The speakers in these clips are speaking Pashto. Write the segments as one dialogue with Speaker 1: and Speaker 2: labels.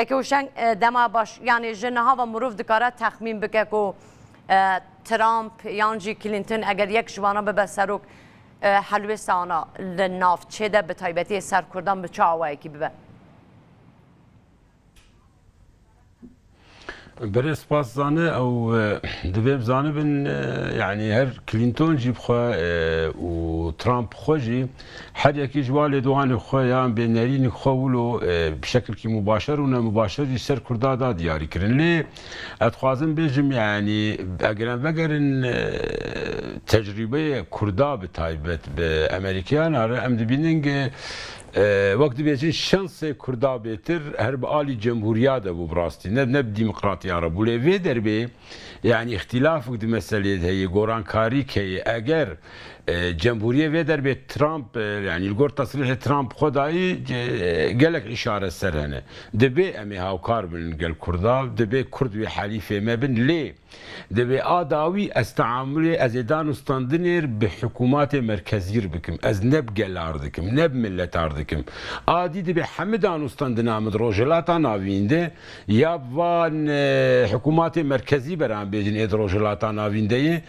Speaker 1: که وشنگ دما باش یعنی جنها و مروف دکاره تخمین بکه که ترامپ یانجی کلینتون اگر یک جوانا به سروک حلوه سانا لنافچه ده به تایبتی سرکردان به چه آوایی که ببه
Speaker 2: برای سپاس زانه او دویم زانه بن يعني هر كلينتون جيب خوا و ترامب خوجي هر يكي جوال دوان خوا يعني بينارين خولو بشكل كي مباشر ونا مباشر يسر كردا دا دياري كرن لي اتخوازن بيجم يعني اگرن وگرن تجربه كردا بتايبت بامريكان ام دبيننگ وقت بیچین شانس کردا بهتر هر به عالی جمهوریت ابو براستی نه دموکراتی عرب ولی وی دربی یعنی اختلاف وقت مسئله هی گوران کاری که اگر جمهوریت وی دربی ترامپ یعنی الگور تصریح ترامپ خدایی گلک اشاره سرهنه دبی امی هاوکار بن گل کردا دبی کرد و حلیفه ما بن لی دبی آداوی استعامل از ایدان استاندنیر به حکومت مرکزی بکم از نب گلار دکم نب ملت دکم آدی دبی حمدان استاندنامد روجلاتا ناوینده یا وان حکومت مرکزی برام بیجن اید روجلاتا ناوینده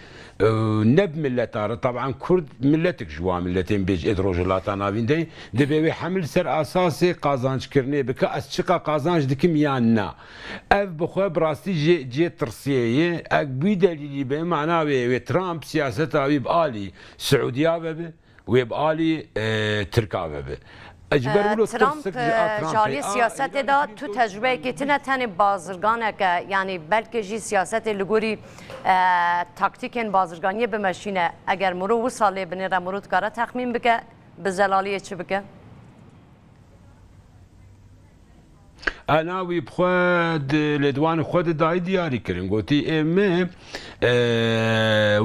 Speaker 2: نب ملتاره طبعا كرد ملتك جوا ملتين بيج ادروجلاتا نافيندي دبي حمل سر اساسي قازانج كرني بك اسشقا قازانج دكم يانا اف بخو براستي جي ترسيه اك بي دليل به معناه وي ترامب سياسته بيبالي سعوديه به ويبالي تركا به
Speaker 1: ترامپ جاری سیاست دا تو تجربه که تنه تن بازرگانه که یعنی بلکه جی سیاست لگوری تاکتیکن بازرگانی بمشینه اگر مرو و ساله بنیره مرو کاره تخمین بکه به زلالیه چی بکه؟
Speaker 2: انا وی بخواد لدوان خود دای دیاری کرن گوتی ام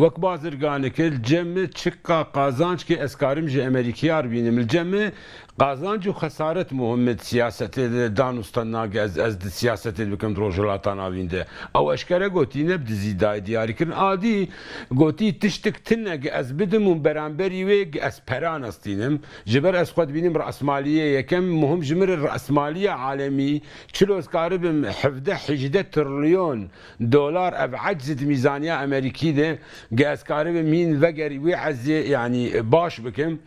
Speaker 2: وک بازرگان کل جمع چقا قازانج که اسکارم جه امریکیار بینم الجمع قازانج و خسارت مهمت سیاست دانستان ناگ از سیاست بکم دروجلاتان آوینده او اشکره گوتی نبد زیدای دیاری کرن آدی گوتی تشتک تنگ از بدمون برانبری ویگ از پران استینم جبر از خود بینیم رأسمالیه یکم مهم جمر رأسمالیه عالمی چلو اسکاربم 17 تریلیون دلار اف عجزت میزانیه امریکی ده اسکاربم مین وگری وی عزی یعنی باش بکم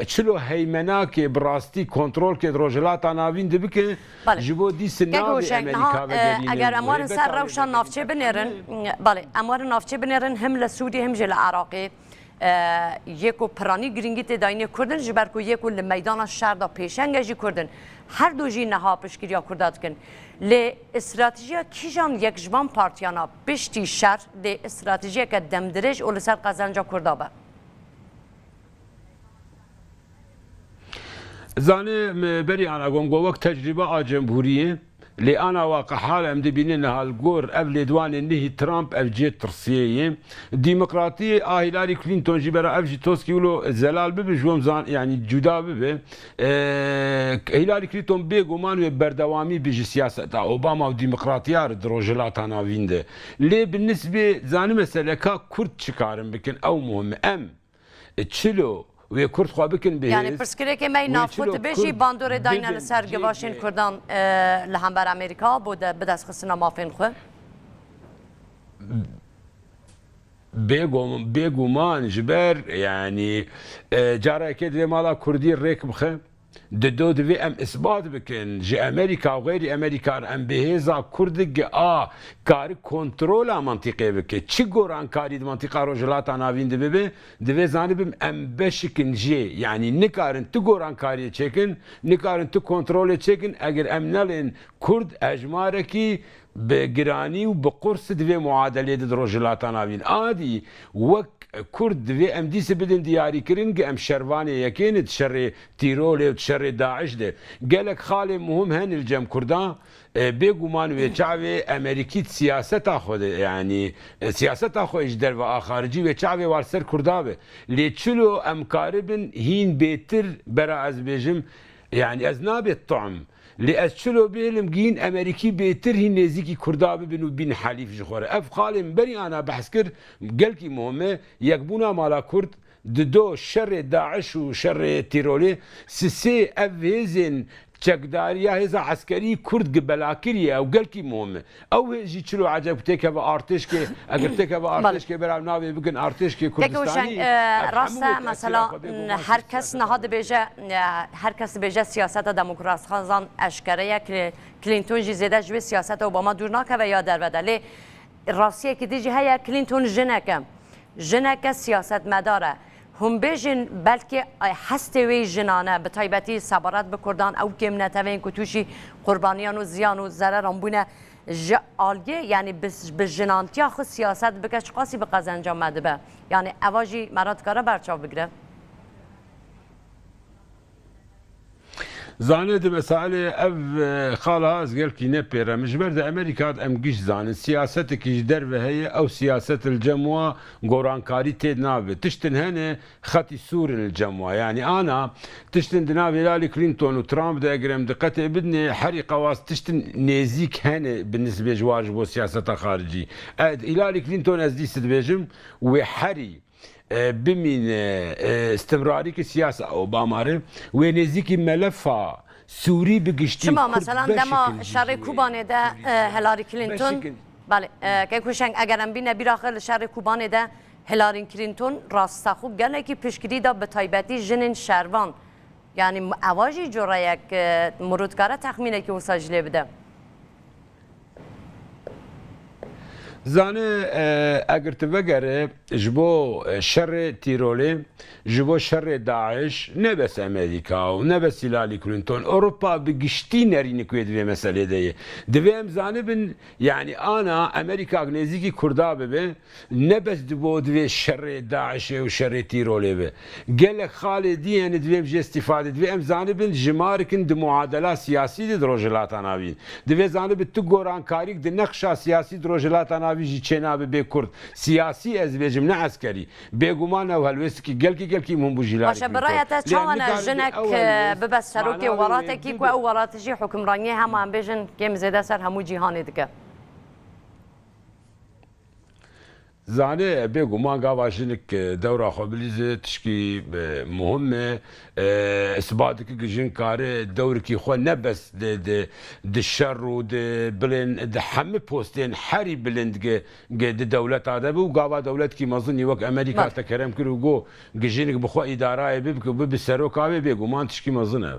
Speaker 2: چلو هیمنا که براستی کنترل که دروجلات ناوین ده بکن جبو دیس ناوی امریکا وگرین
Speaker 1: اگر اموار سر روشان نافچه بنیرن بله اموار نافچه بنیرن هم لسودی هم جل عراقی یکو پرانی گرینگی تداینی کردن جبر کو یکو لمیدان شهر دا پیشنگجی کردن هر دو جی نها پشگیریا کرداد کن لی استراتژیا کیجان یک جوان پارتیانا پشتی شهر لی استراتژیا که دمدرج اول سر قزنجا کردابه
Speaker 2: زانه بری انا گم وقت تجربه جمهوریه لی انا واقع حال ام دبینن هالگور اول دوان نهی ترامپ اف جی ترسیه ديمقراطيه هيلاري كلينتون جبرا اف جي توسكي ولو زلال بب جوم زان يعني جدا بب هيلاري كلينتون بيغومان بردوامي بيجي سياسه اوباما وديمقراطيه دروجلات انا وينده لي بالنسبه زاني مساله كا كرد çıkarım بكن او مهم ام تشلو و کرد خواه بکن به
Speaker 1: یعنی پرسکره که می نافوت بشی باندور داینه سر گواشین کردان لهم بر امریکا بوده بدست خسنا مافین خواه
Speaker 2: بيغومان جبر يعني جارة كده مالا كردي ريك بخه دو دوی ام اثبات بکن جه امریکا و غیر امریکا ام بهزا کردگ کاری کنترل منطقه بکن چی گوران کاری منطقه روجلات ناوین دبه دوی زانبم ام بشکن جه یعنی نکارن تو گوران کاری چکن نکارن تو کنترل چکن اگر ام نلین کرد اجماره کی به گرانی و به قرص دوی معادله د روجلات ناوین عادی وک كرد في ام ديس بدن دياري كرنج ام شرواني يكين تشري تيرولي وتشري داعش ده قالك خالي مهم هن الجم كردان بيغومان ويتشعبي امريكي سياسه تاخذ يعني سياسه تاخذ اجدر وخارجي ويتشعبي وارسر كردابه ليتشلو ام قاربن هين بيتر برا از بيجم يعني ازناب الطعم لأشلو بيلم جين أمريكي بيتر هي نزيكي كرداب بنو بين حليف جخورة أف خالم بري أنا بحث كر قالكي مهمة يقبونا مالا كرد دو شر داعش وشر تيرولي سي أف هزن چەکداریە هێزا عسکەری کورد بەلاکریە ئەو گەلکی مهمە ئەو هێژی چلو عجب تێکە بە ئارتشکێ ئەگەر تێکە بە ئارتشکێ بەراو ناوێ بگن ئارتشکی کوردستانی
Speaker 1: ڕاستە مەسەلا هەر کەس نەها دەبێژە هەر کەس دەبێژە سیاسەتە دەموکراسخەزان ئەشکەرەیە کلینتۆنژی زێدە ژوێ سیاسەتە ئۆباما دوور ناکەوە یا دەربەدە لێ ڕاستیەکی دیجی هەیە کلینتۆن ژنەکە سیاسەتمەدارە هم بێژن بەلکێ هەستێ وێی ژنانە بە تایبەتی سەبارەت بە کوردان ئەو کێم نەتەوێن کە تووشی قوربانیان و زیان و زەرەران بوونە ji algê yanî bi jinantiya xwe siyaset bike çi qasî bi qezenca me dibe yanî eva jî me re dikare berçav bigire
Speaker 2: زانێ di mesalê ev xala ez gelkî nepêre min ji ber de Amerîka em giş zanin siyasetekî ji derve heye ew siyaset li cem wa gorankarî tê nabe tiştin hene xetî sûrin li cem wa yanî ana tiştin di navê Hillary Clinton û Trump de eger em diqetê bidinê herî qewas tiştin nêzik hene bi nisbê ji war ji bo siyaseta xaricî Hillary Clinton ez dî dibêjim wê herî بمینه استمراری که سیاست اوباماره و نزدیکی ملفا سوری بگشتی
Speaker 1: شما مثلا دما شر کوبانه ده هیلاری کلینتون بله که کوشنگ اگرم بینه بیراخل شر کوبانه ده هیلاری کلینتون راستا خوب گله کی پیشگیری دا به تایبەتی جنین شروان یعنی اواجی جوره یک مرودکاره تخمینه که وساجله بده
Speaker 2: زانه اگر تو بگره جبو شر تیرولی جبو شر داعش نه بس امریکا و نه بس هیلاری کلینتون اروپا بگشتی نرینی کوی دوی مسئله دیه دویم زانه بن یعنی آنا امریکا اگنیزی کردا ببه نه بس دوی شر داعش و شر تیرولی به گل خالدی یعنی دویم جی استفاده دویم زانه بن جمارکن دو معادله سیاسی دی دروجلات آناوین دوی زانه بن تو گوران کاریک دی نقشا سیاسی دروجلات آناوین ویجی چنا به کرد سیاسی از بیجم نه عسکری بگمان و هلوست کی گلکی مهم بوجیلاری
Speaker 1: باشه برایت چاوانا جنک ببس سروکی وراته کی کو وراته جی حکمرانی هم بیجن کم زده سر همو جهانی دیگه
Speaker 2: زانه بگمان گاواجنک دورا خبلیزه تشکی مهمه اثبات کی جن کاره دور کی خو نبس د شر و د بلن د همه پوستین حری بلند د دولت ادب و گاوا دولت کی مزنی وک امریکا تکرم کرو گو گجنک بخو اداره بک به سروکاوی بگمان تشکی مزنه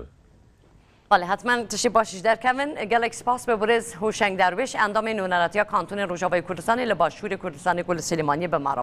Speaker 1: بله حتما تشی باشیش در کمن گلک سپاس به برز هوشنگ درویش اندام نونراتیا کانتون روجاوای کردستان لباشور کردستان گل سلیمانی به مرا